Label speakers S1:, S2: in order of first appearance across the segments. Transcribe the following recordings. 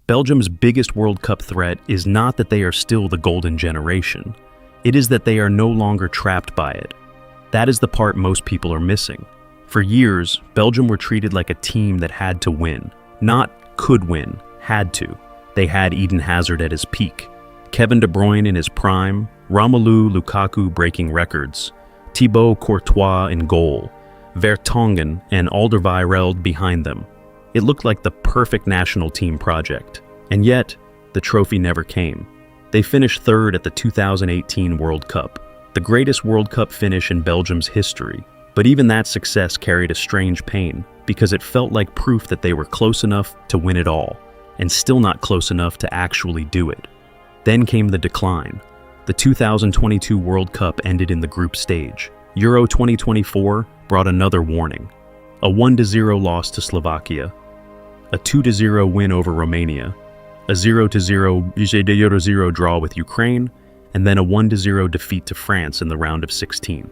S1: Belgium's biggest World Cup threat is not that they are still the golden generation. It is that they are no longer trapped by it. That is the part most people are missing. For years, Belgium were treated like a team that had to win. Not could win, had to. They had Eden Hazard at his peak, Kevin De Bruyne in his prime, Romelu Lukaku breaking records, Thibaut Courtois in goal, Vertonghen and Alderweireld behind them. It looked like the perfect national team project. And yet, the trophy never came. They finished third at the 2018 World Cup, the greatest World Cup finish in Belgium's history. But even that success carried a strange pain, because it felt like proof that they were close enough to win it all, and still not close enough to actually do it. Then came the decline. The 2022 World Cup ended in the group stage. Euro 2024 brought another warning. A 1-0 loss to Slovakia, a 2-0 win over Romania, a 0-0 draw with Ukraine, and then a 1-0 defeat to France in the round of 16.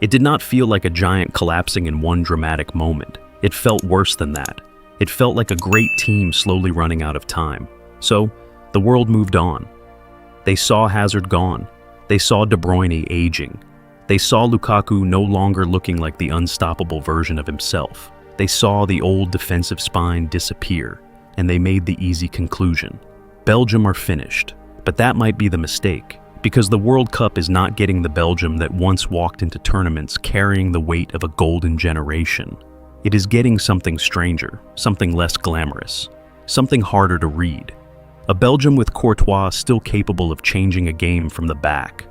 S1: It did not feel like a giant collapsing in one dramatic moment. It felt worse than that. It felt like a great team slowly running out of time. So, the world moved on. They saw Hazard gone. They saw De Bruyne aging. They saw Lukaku no longer looking like the unstoppable version of himself. They saw the old defensive spine disappear, and they made the easy conclusion. Belgium are finished. But that might be the mistake, because the World Cup is not getting the Belgium that once walked into tournaments carrying the weight of a golden generation. It is getting something stranger, something less glamorous, something harder to read. A Belgium with Courtois still capable of changing a game from the back.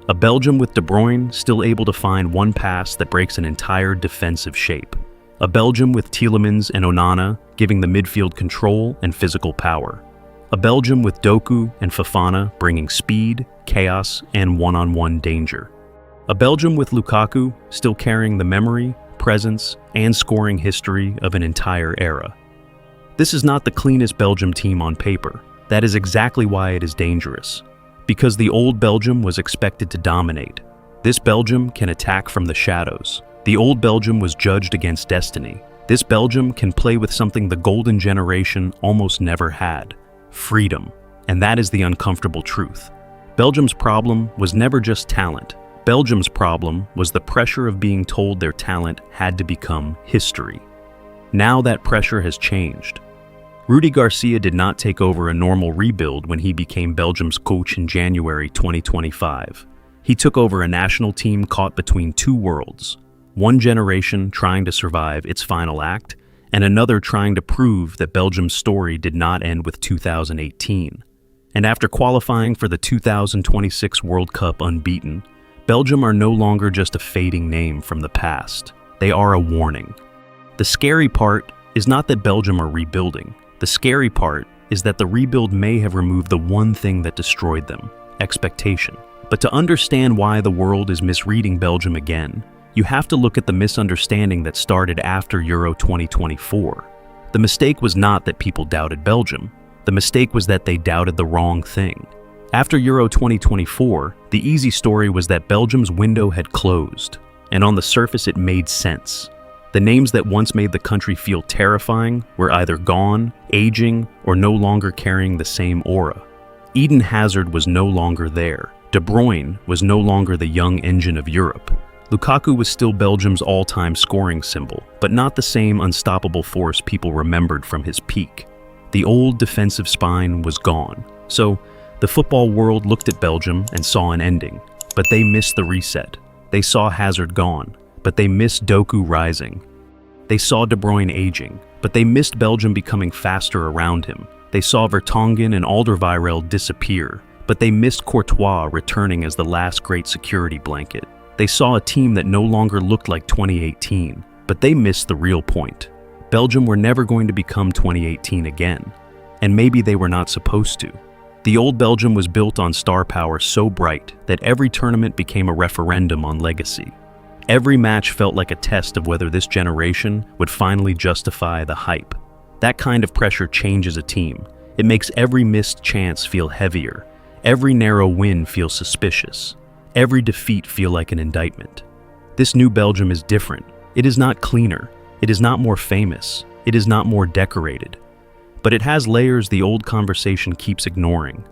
S1: A Belgium with De Bruyne still able to find one pass that breaks an entire defensive shape. A Belgium with Tielemans and Onana giving the midfield control and physical power. A Belgium with Doku and Fofana bringing speed, chaos, and one-on-one danger. A Belgium with Lukaku still carrying the memory, presence, and scoring history of an entire era. This is not the cleanest Belgium team on paper. That is exactly why it is dangerous. Because the old Belgium was expected to dominate. This Belgium can attack from the shadows. The old Belgium was judged against destiny. This Belgium can play with something the golden generation almost never had: freedom. And that is the uncomfortable truth. Belgium's problem was never just talent. Belgium's problem was the pressure of being told their talent had to become history. Now that pressure has changed. Rudy Garcia did not take over a normal rebuild when he became Belgium's coach in January 2025. He took over a national team caught between two worlds, one generation trying to survive its final act, and another trying to prove that Belgium's story did not end with 2018. And after qualifying for the 2026 World Cup unbeaten, Belgium are no longer just a fading name from the past. They are a warning. The scary part is not that Belgium are rebuilding. The scary part is that the rebuild may have removed the one thing that destroyed them: expectation. But to understand why the world is misreading Belgium again, you have to look at the misunderstanding that started after Euro 2024. The mistake was not that people doubted Belgium. The mistake was that they doubted the wrong thing. After Euro 2024, the easy story was that Belgium's window had closed, and on the surface it made sense. The names that once made the country feel terrifying were either gone, aging, or no longer carrying the same aura. Eden Hazard was no longer there. De Bruyne was no longer the young engine of Europe. Lukaku was still Belgium's all-time scoring symbol, but not the same unstoppable force people remembered from his peak. The old defensive spine was gone. So, the football world looked at Belgium and saw an ending, but they missed the reset. They saw Hazard gone, but they missed Doku rising. They saw De Bruyne aging, but they missed Belgium becoming faster around him. They saw Vertonghen and Alderweireld disappear, but they missed Courtois returning as the last great security blanket. They saw a team that no longer looked like 2018, but they missed the real point. Belgium were never going to become 2018 again, and maybe they were not supposed to. The old Belgium was built on star power so bright that every tournament became a referendum on legacy. Every match felt like a test of whether this generation would finally justify the hype. That kind of pressure changes a team. It makes every missed chance feel heavier, every narrow win feel suspicious, every defeat feel like an indictment. This new Belgium is different. It is not cleaner. It is not more famous. It is not more decorated. but it has layers the old conversation keeps ignoring.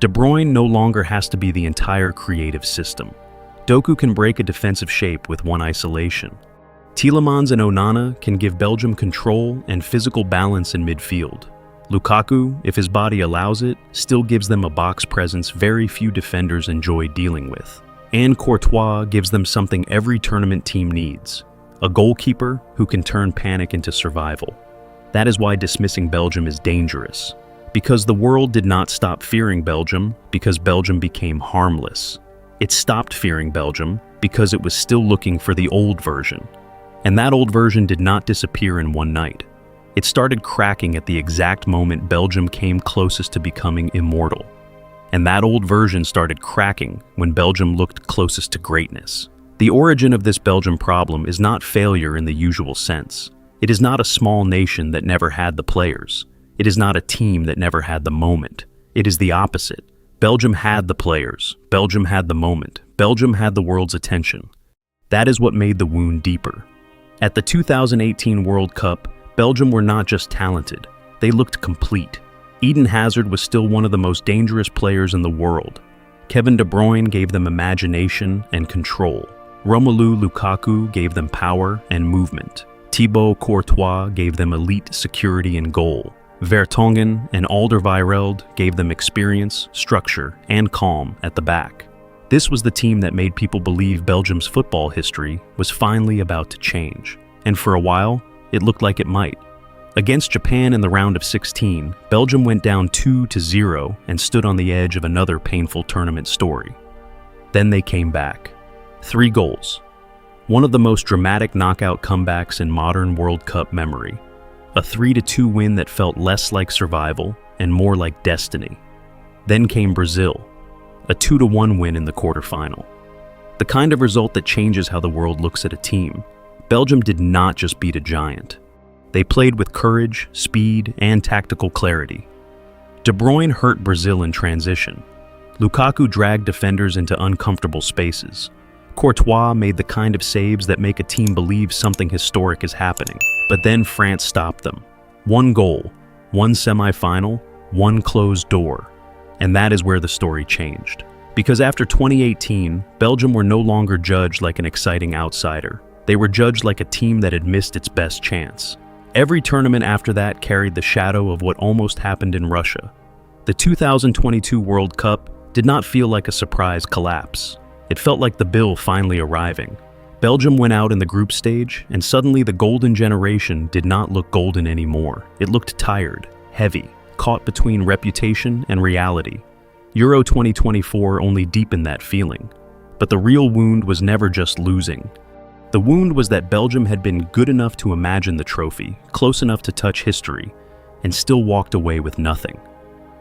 S1: De Bruyne no longer has to be the entire creative system. Doku can break a defensive shape with one isolation. Tielemans and Onana can give Belgium control and physical balance in midfield. Lukaku, if his body allows it, still gives them a box presence very few defenders enjoy dealing with. And Courtois gives them something every tournament team needs: a goalkeeper who can turn panic into survival. That is why dismissing Belgium is dangerous. Because the world did not stop fearing Belgium because Belgium became harmless. It stopped fearing Belgium because it was still looking for the old version. And that old version did not disappear in one night. It started cracking at the exact moment Belgium came closest to becoming immortal. And that old version started cracking when Belgium looked closest to greatness. The origin of this Belgium problem is not failure in the usual sense. It is not a small nation that never had the players. It is not a team that never had the moment. It is the opposite. Belgium had the players. Belgium had the moment. Belgium had the world's attention. That is what made the wound deeper. At the 2018 World Cup, Belgium were not just talented. They looked complete. Eden Hazard was still one of the most dangerous players in the world. Kevin De Bruyne gave them imagination and control. Romelu Lukaku gave them power and movement. Thibaut Courtois gave them elite security and goal. Vertonghen and Alderweireld gave them experience, structure, and calm at the back. This was the team that made people believe Belgium's football history was finally about to change. And for a while, it looked like it might. Against Japan in the round of 16, Belgium went down 2-0 and stood on the edge of another painful tournament story. Then they came back. 3 goals. One of the most dramatic knockout comebacks in modern World Cup memory. A 3-2 win that felt less like survival and more like destiny. Then came Brazil, a 2-1 win in the quarterfinal. The kind of result that changes how the world looks at a team. Belgium did not just beat a giant. They played with courage, speed, and tactical clarity. De Bruyne hurt Brazil in transition. Lukaku dragged defenders into uncomfortable spaces. Courtois made the kind of saves that make a team believe something historic is happening. But then France stopped them. 1 goal, 1 semi-final, 1 closed door. And that is where the story changed. Because after 2018, Belgium were no longer judged like an exciting outsider. They were judged like a team that had missed its best chance. Every tournament after that carried the shadow of what almost happened in Russia. The 2022 World Cup did not feel like a surprise collapse. It felt like the bill finally arriving. Belgium went out in the group stage, and suddenly the golden generation did not look golden anymore. It looked tired, heavy, caught between reputation and reality. Euro 2024 only deepened that feeling. But the real wound was never just losing. The wound was that Belgium had been good enough to imagine the trophy, close enough to touch history, and still walked away with nothing.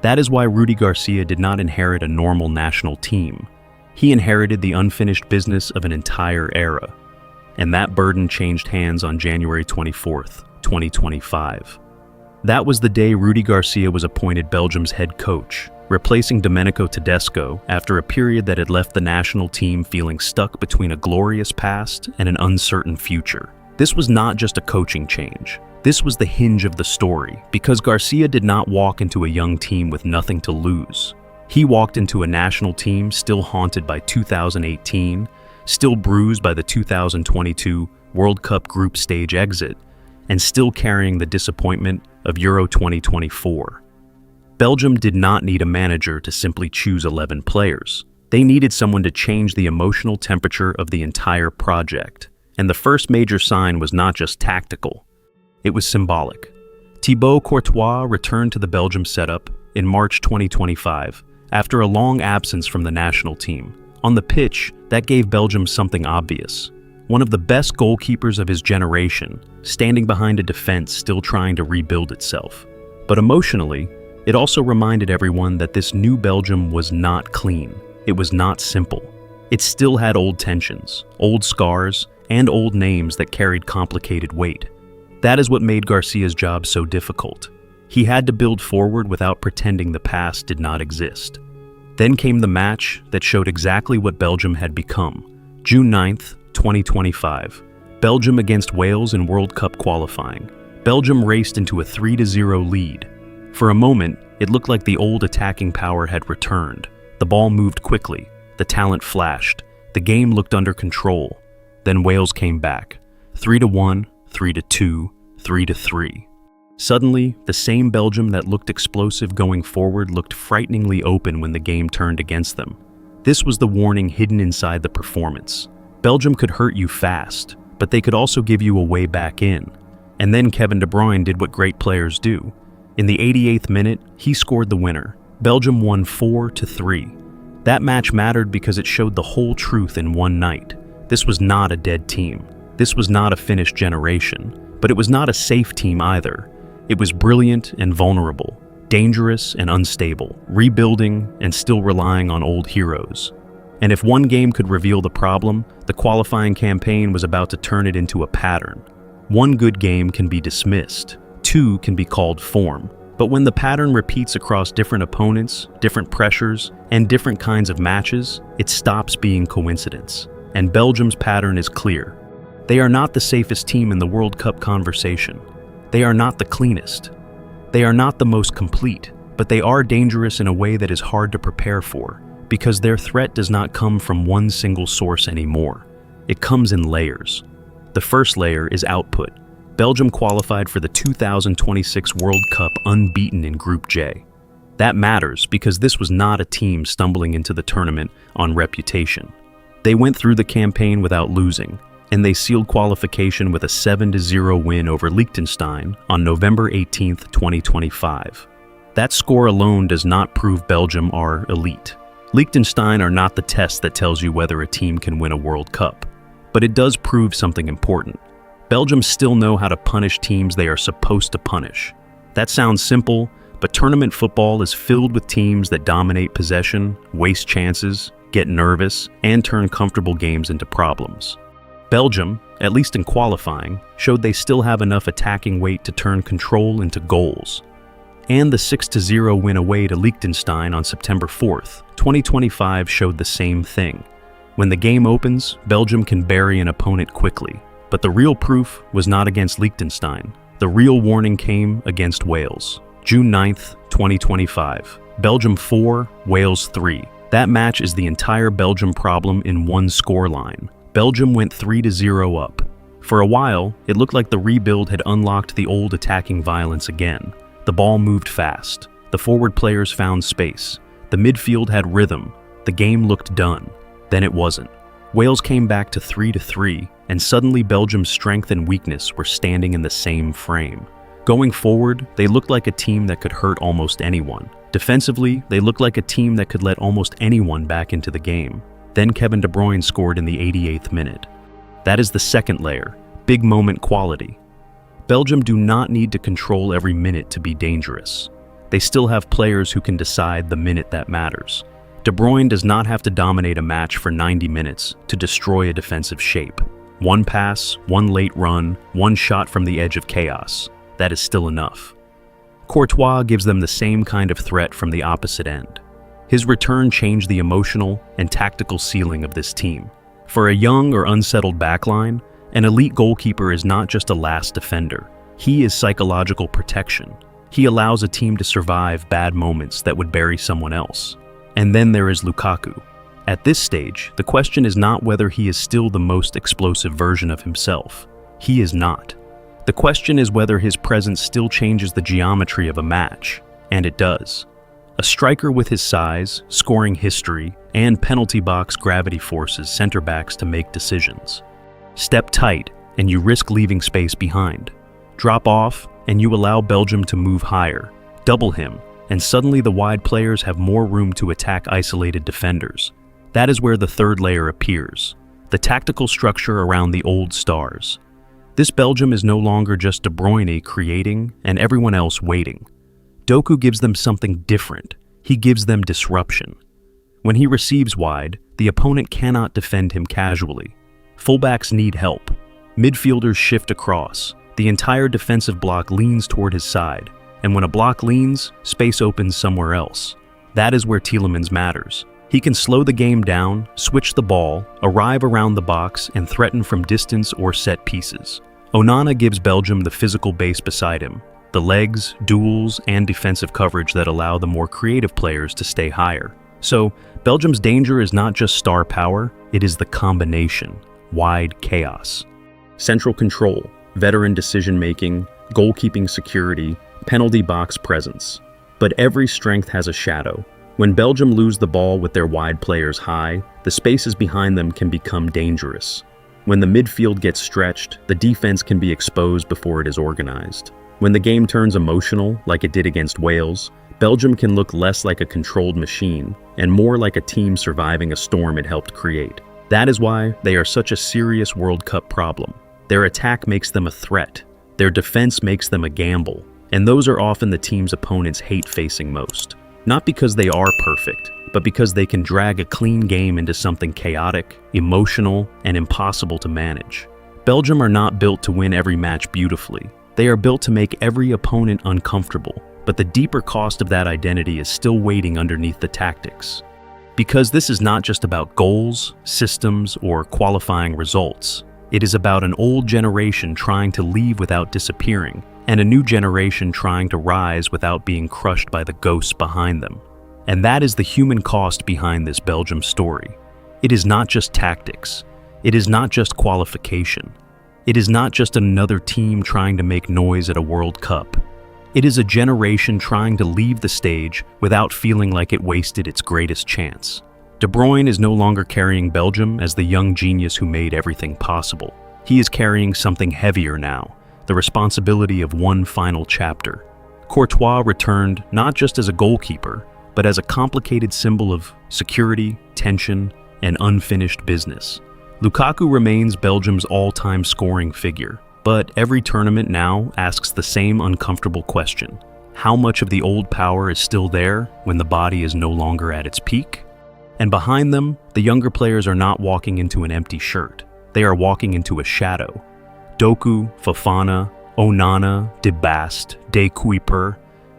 S1: That is why Rudy Garcia did not inherit a normal national team. He inherited the unfinished business of an entire era. And that burden changed hands on January 24th, 2025. That was the day Rudy Garcia was appointed Belgium's head coach, replacing Domenico Tedesco after a period that had left the national team feeling stuck between a glorious past and an uncertain future. This was not just a coaching change. This was the hinge of the story, because Garcia did not walk into a young team with nothing to lose. He walked into a national team still haunted by 2018, still bruised by the 2022 World Cup group stage exit, and still carrying the disappointment of Euro 2024. Belgium did not need a manager to simply choose 11 players. They needed someone to change the emotional temperature of the entire project. And the first major sign was not just tactical. It was symbolic. Thibaut Courtois returned to the Belgium setup in March 2025, after a long absence from the national team. On the pitch, that gave Belgium something obvious. One of the best goalkeepers of his generation, standing behind a defense still trying to rebuild itself. But emotionally, it also reminded everyone that this new Belgium was not clean. It was not simple. It still had old tensions, old scars, and old names that carried complicated weight. That is what made Garcia's job so difficult. He had to build forward without pretending the past did not exist. Then came the match that showed exactly what Belgium had become. June 9th, 2025. Belgium against Wales in World Cup qualifying. Belgium raced into a 3-0 lead. For a moment, it looked like the old attacking power had returned. The ball moved quickly, the talent flashed, the game looked under control. Then Wales came back. 3-1, 3-2, 3-3. Suddenly, the same Belgium that looked explosive going forward looked frighteningly open when the game turned against them. This was the warning hidden inside the performance. Belgium could hurt you fast, but they could also give you a way back in. And then Kevin De Bruyne did what great players do. In the 88th minute, he scored the winner. Belgium won 4-3. That match mattered because it showed the whole truth in one night. This was not a dead team. This was not a finished generation. But it was not a safe team either. It was brilliant and vulnerable, dangerous and unstable, rebuilding and still relying on old heroes. And if one game could reveal the problem, the qualifying campaign was about to turn it into a pattern. One good game can be dismissed. Two can be called form. But when the pattern repeats across different opponents, different pressures, and different kinds of matches, it stops being coincidence. And Belgium's pattern is clear. They are not the safest team in the World Cup conversation. They are not the cleanest. They are not the most complete, but they are dangerous in a way that is hard to prepare for, because their threat does not come from one single source anymore. It comes in layers. The first layer is output. Belgium qualified for the 2026 World Cup unbeaten in Group J. That matters because this was not a team stumbling into the tournament on reputation. They went through the campaign without losing, and they sealed qualification with a 7-0 win over Liechtenstein on November 18, 2025. That score alone does not prove Belgium are elite. Liechtenstein are not the test that tells you whether a team can win a World Cup, but it does prove something important. Belgium still know how to punish teams they are supposed to punish. That sounds simple, but tournament football is filled with teams that dominate possession, waste chances, get nervous, and turn comfortable games into problems. Belgium, at least in qualifying, showed they still have enough attacking weight to turn control into goals. And the 6-0 win away to Liechtenstein on September 4th, 2025 showed the same thing. When the game opens, Belgium can bury an opponent quickly. But the real proof was not against Liechtenstein. The real warning came against Wales. June 9th, 2025. Belgium 4, Wales 3. That match is the entire Belgium problem in one scoreline. Belgium went 3-0 up. For a while, it looked like the rebuild had unlocked the old attacking violence again. The ball moved fast. The forward players found space. The midfield had rhythm. The game looked done. Then it wasn't. Wales came back to 3-3, and suddenly Belgium's strength and weakness were standing in the same frame. Going forward, they looked like a team that could hurt almost anyone. Defensively, they looked like a team that could let almost anyone back into the game. Then Kevin De Bruyne scored in the 88th minute. That is the second layer, big moment quality. Belgium do not need to control every minute to be dangerous. They still have players who can decide the minute that matters. De Bruyne does not have to dominate a match for 90 minutes to destroy a defensive shape. One pass, one late run, one shot from the edge of chaos. That is still enough. Courtois gives them the same kind of threat from the opposite end. His return changed the emotional and tactical ceiling of this team. For a young or unsettled backline, an elite goalkeeper is not just a last defender. He is psychological protection. He allows a team to survive bad moments that would bury someone else. And then there is Lukaku. At this stage, the question is not whether he is still the most explosive version of himself. He is not. The question is whether his presence still changes the geometry of a match, and it does. A striker with his size, scoring history, and penalty box gravity forces center backs to make decisions. Step tight, and you risk leaving space behind. Drop off, and you allow Belgium to move higher. Double him, and suddenly the wide players have more room to attack isolated defenders. That is where the third layer appears, the tactical structure around the old stars. This Belgium is no longer just De Bruyne creating and everyone else waiting. Doku gives them something different. He gives them disruption. When he receives wide, the opponent cannot defend him casually. Fullbacks need help. Midfielders shift across. The entire defensive block leans toward his side. And when a block leans, space opens somewhere else. That is where Tielemans matters. He can slow the game down, switch the ball, arrive around the box, and threaten from distance or set pieces. Onana gives Belgium the physical base beside him. the legs, duels, and defensive coverage that allow the more creative players to stay higher. So, Belgium's danger is not just star power, it is the combination, wide chaos. Central control, veteran decision-making, goalkeeping security, penalty box presence. But every strength has a shadow. When Belgium lose the ball with their wide players high, the spaces behind them can become dangerous. When the midfield gets stretched, the defense can be exposed before it is organized. When the game turns emotional, like it did against Wales, Belgium can look less like a controlled machine and more like a team surviving a storm it helped create. That is why they are such a serious World Cup problem. Their attack makes them a threat. Their defense makes them a gamble. And those are often the teams opponents hate facing most. Not because they are perfect, but because they can drag a clean game into something chaotic, emotional, and impossible to manage. Belgium are not built to win every match beautifully. They are built to make every opponent uncomfortable. But the deeper cost of that identity is still waiting underneath the tactics. Because this is not just about goals, systems, or qualifying results. It is about an old generation trying to leave without disappearing, and a new generation trying to rise without being crushed by the ghosts behind them. And that is the human cost behind this Belgium story. It is not just tactics. It is not just qualification. It is not just another team trying to make noise at a World Cup. It is a generation trying to leave the stage without feeling like it wasted its greatest chance. De Bruyne is no longer carrying Belgium as the young genius who made everything possible. He is carrying something heavier now, the responsibility of one final chapter. Courtois returned not just as a goalkeeper, but as a complicated symbol of security, tension, and unfinished business. Lukaku remains Belgium's all-time scoring figure. But every tournament now asks the same uncomfortable question. How much of the old power is still there when the body is no longer at its peak? And behind them, the younger players are not walking into an empty shirt. They are walking into a shadow. Doku, Fofana, Onana, De Bast, De Kuiper.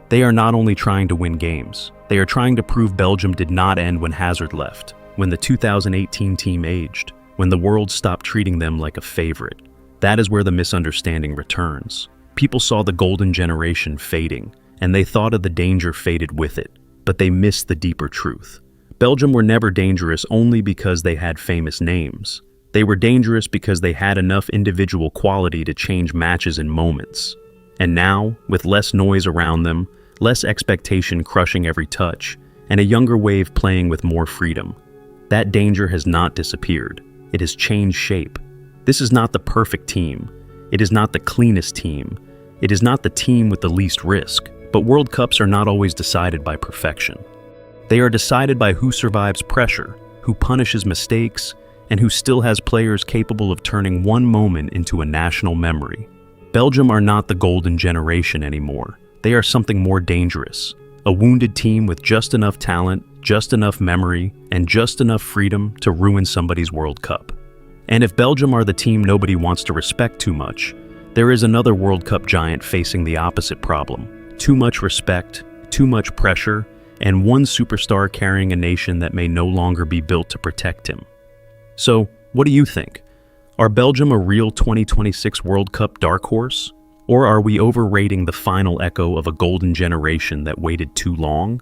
S1: They are not only trying to win games. They are trying to prove Belgium did not end when Hazard left, when the 2018 team aged, when the world stopped treating them like a favorite. That is where the misunderstanding returns. People saw the golden generation fading, and they thought of the danger faded with it, but they missed the deeper truth. Belgium were never dangerous only because they had famous names. They were dangerous because they had enough individual quality to change matches in moments. And now, with less noise around them, less expectation crushing every touch, and a younger wave playing with more freedom, that danger has not disappeared. It has changed shape. This is not the perfect team. It is not the cleanest team. It is not the team with the least risk. But World Cups are not always decided by perfection. They are decided by who survives pressure, who punishes mistakes, and who still has players capable of turning one moment into a national memory. Belgium are not the golden generation anymore. They are something more dangerous. A wounded team with just enough talent, just enough memory, and just enough freedom to ruin somebody's World Cup. And if Belgium are the team nobody wants to respect too much, there is another World Cup giant facing the opposite problem. Too much respect, too much pressure, and one superstar carrying a nation that may no longer be built to protect him. So, what do you think? Are Belgium a real 2026 World Cup dark horse? Or are we overrating the final echo of a golden generation that waited too long?